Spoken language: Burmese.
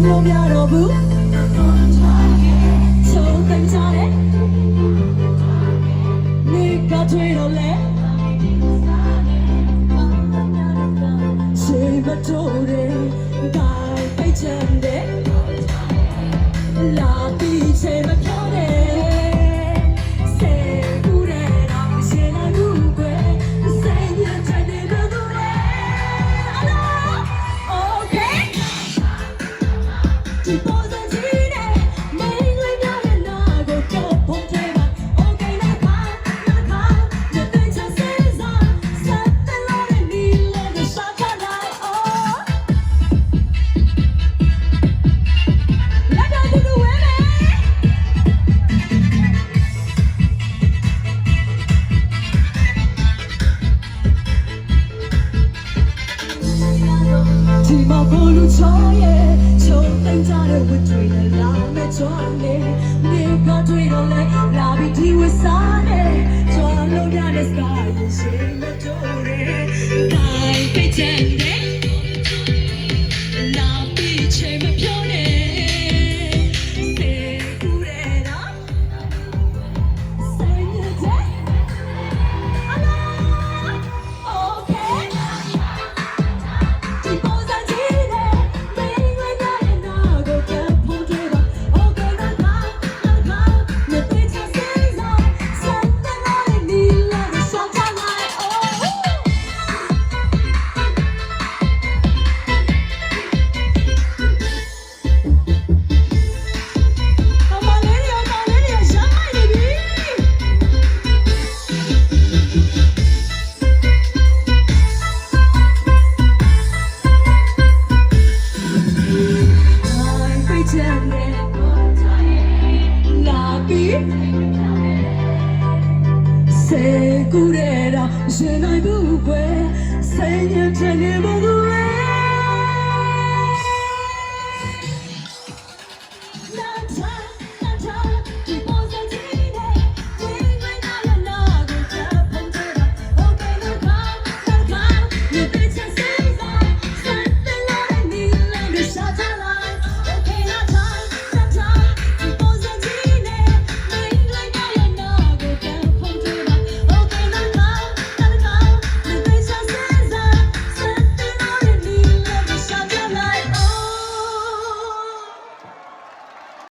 လို့မရတော့ဘူးချုံတင်ကြတယ်နေကတွေ့တော့လဲချိန်မတိုးတယ်ကိုင်ပိတ်ချင်တယ်လာပြီးချိန်မပြောနဲ့ဒီမှာဘလူချောရဲ့ချုံတင်ကြတဲ့ဝတ်တွေနဲ့လာမဲ့ချောနဲ့နေကတွေ့တော့လဲလာပြီးဒီဝစားနဲ့ချောလုံးရတဲ့ sky ရဲ့ရှိမတိုးတဲ့တိုင်းပိတ်ချင်တဲ့လာပြီးချိန်မပြောနဲ့စေကူရဲတာစေရတဲ့အလား okay Se curera, se no hay buque, se